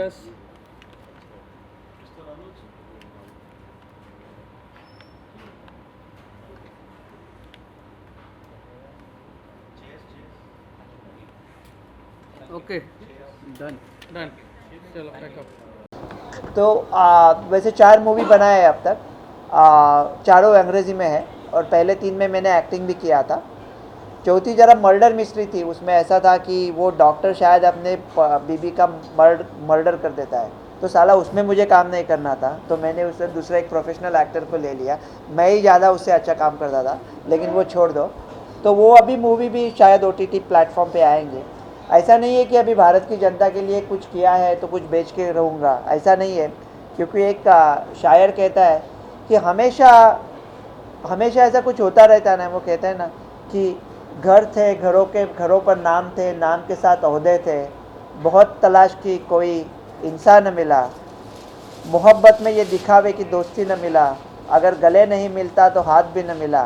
Cheers. Okay. Done. Done. चलो pack up. तो वैसे 4 मूवी बनाए हैं अब तक. चारों अंग्रेज़ी में है और पहले 3 में मैंने एक्टिंग भी किया था. चौथी जरा मर्डर मिस्ट्री थी. उसमें ऐसा था कि वो डॉक्टर शायद अपने बीबी का मर्डर कर देता है, तो साला उसमें मुझे काम नहीं करना था, तो मैंने उससे दूसरा एक प्रोफेशनल एक्टर को ले लिया. मैं ही ज़्यादा उससे अच्छा काम करता था, लेकिन वो छोड़ दो. तो वो अभी मूवी भी शायद OTT प्लेटफॉर्म पे आएंगे. ऐसा नहीं है कि अभी भारत की जनता के लिए कुछ किया है तो कुछ बेच के रहूँगा, ऐसा नहीं है. क्योंकि एक शायर कहता है कि हमेशा हमेशा ऐसा कुछ होता रहता है ना. वो कहते हैं ना कि घर थे, घरों पर नाम थे, नाम के साथ ओहदे थे, बहुत तलाश की कोई इंसान न मिला, मोहब्बत में ये दिखावे की दोस्ती न मिला, अगर गले नहीं मिलता तो हाथ भी न मिला,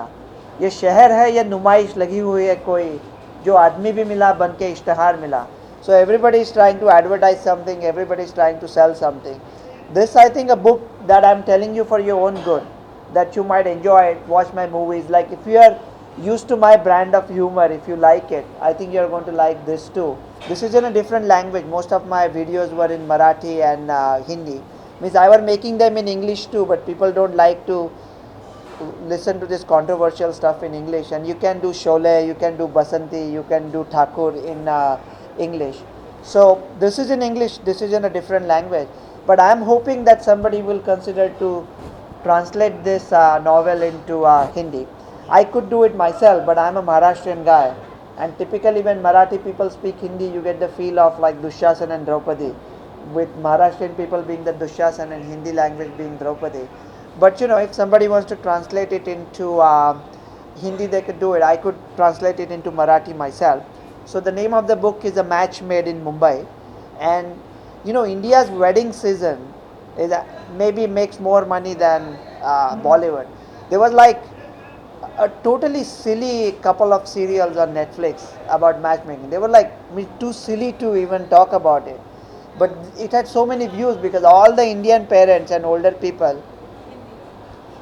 ये शहर है ये नुमाइश लगी हुई है कोई, जो आदमी भी मिला बन के इश्तहार मिला. So everybody is trying to advertise something, everybody is trying to sell something. This I think a book that I'm telling you for your own good, that you might enjoy it, watch my movies. Like if you are used to my brand of humor, if you like it, I think you're going to like this too. This is in a different language. Most of my videos were in Marathi and Hindi. Means I was making them in English too, but people don't like to listen to this controversial stuff in English. And you can do Sholay, you can do Basanti, you can do Thakur in English. So this is in English, this is in a different language. But I am hoping that somebody will consider to translate this novel into Hindi. I could do it myself, but I am a Maharashtrian guy. And typically when Marathi people speak Hindi, you get the feel of like Dushyasan and Draupadi, with Maharashtrian people being the Dushyasan and Hindi language being Draupadi. But you know, if somebody wants to translate it into Hindi, they could do it. I could translate it into Marathi myself. So the name of the book is A Match Made in Mumbai. And you know, India's wedding season is maybe makes more money than Bollywood. There was like a totally silly couple of serials on Netflix about matchmaking. They were like too silly to even talk about it. But it had so many views because all the Indian parents and older people.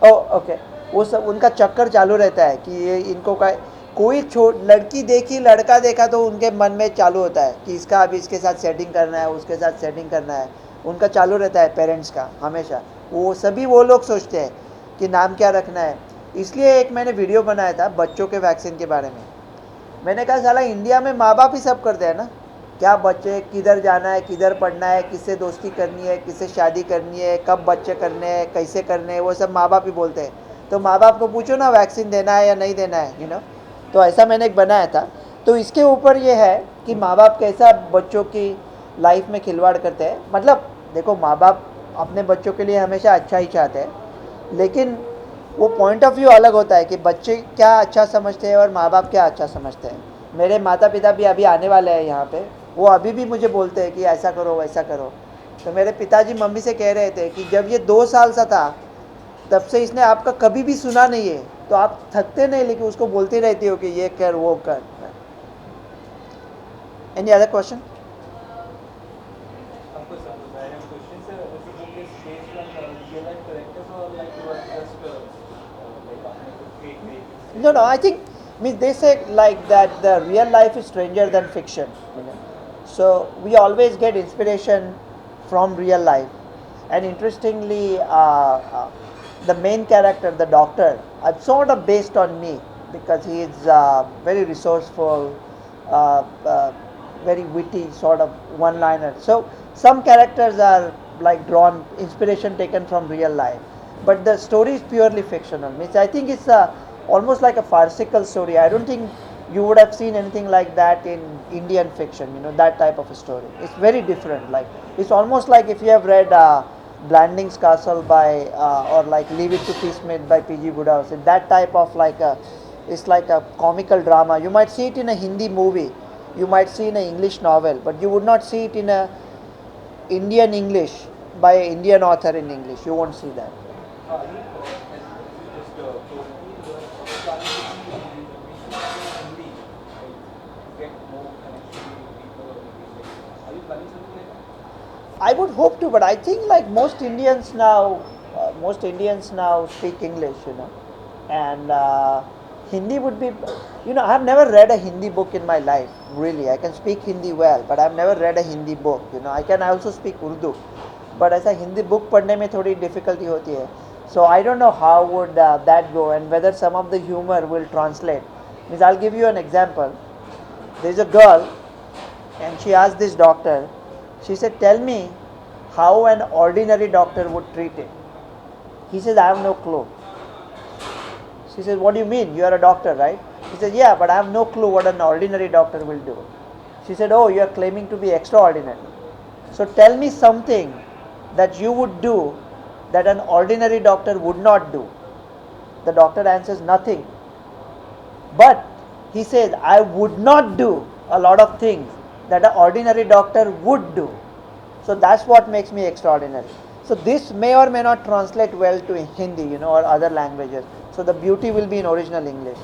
Oh, okay. वो सब उनका चक्कर चालू रहता है कि ये इनको का कोई लड़की देखी लड़का देखा तो उनके मन में चालू होता है कि इसका अभी इसके साथ सेटिंग करना है, उसके साथ सेटिंग करना है. उनका चालू रहता है पेरेंट्स का हमेशा. वो सभी वो लोग सोचते हैं कि नाम क्या रखना है. इसलिए एक मैंने वीडियो बनाया था बच्चों के वैक्सीन के बारे में. मैंने कहा साला इंडिया में माँ बाप ही सब करते हैं ना. क्या बच्चे किधर जाना है, किधर पढ़ना है, किससे दोस्ती करनी है, किससे शादी करनी है, कब बच्चे करने हैं, कैसे करने हैं, वो सब माँ बाप ही बोलते हैं. तो माँ बाप को पूछो ना वैक्सीन देना है या नहीं देना है, तो ऐसा मैंने एक बनाया था. तो इसके ऊपर ये है कि माँ बाप कैसा बच्चों की लाइफ में खिलवाड़ करते हैं. मतलब देखो, माँ बाप अपने बच्चों के लिए हमेशा अच्छा ही चाहते हैं, लेकिन वो पॉइंट ऑफ व्यू अलग होता है कि बच्चे क्या अच्छा समझते हैं और माँ बाप क्या अच्छा समझते हैं. मेरे माता पिता भी अभी आने वाले हैं यहाँ पे. वो अभी भी मुझे बोलते हैं कि ऐसा करो वैसा करो. तो मेरे पिताजी मम्मी से कह रहे थे कि जब ये 2 साल सा था तब से इसने आपका कभी भी सुना नहीं है, तो आप थकते नहीं लेकिन उसको बोलते रहते हो कि ये कर वो कर. Any other question? No, I think they say like that the real life is stranger than fiction. So we always get inspiration from real life. And interestingly, the main character, the doctor, I've sort of based on me because he is very resourceful, very witty, sort of one-liner. So some characters are like drawn inspiration taken from real life, but the story is purely fictional. Means I think it's almost like a farcical story. I don't think you would have seen anything like that in Indian fiction. That type of a story. It's very different. Like it's almost like if you have read Blanding's Castle by or like Leave It to Peace by P.G. Wodehouse. That type of it's like a comical drama. You might see it in a Hindi movie. You might see in an English novel, but you would not see it in a Indian English by an Indian author in English. You won't see that. I would hope to, but I think like most Indians now speak English, and Hindi would be, I have never read a Hindi book in my life. Really, I can speak Hindi well, but I have never read a Hindi book. I can also speak Urdu, but ऐसा Hindi book पढ़ने में थोड़ी difficulty होती है. So I don't know how would that go, and whether some of the humor will translate. Means I'll give you an example. There's a girl, and she asked this doctor. She said, "Tell me how an ordinary doctor would treat it." He says, "I have no clue." She says, "What do you mean? You are a doctor, right?" He says, "Yeah, but I have no clue what an ordinary doctor will do." She said, "Oh, you are claiming to be extraordinary. So tell me something that you would do that an ordinary doctor would not do." The doctor answers, "Nothing." But he says, "I would not do a lot of things that an ordinary doctor would do." So that's what makes me extraordinary. So this may or may not translate well to Hindi, or other languages. So the beauty will be in original English.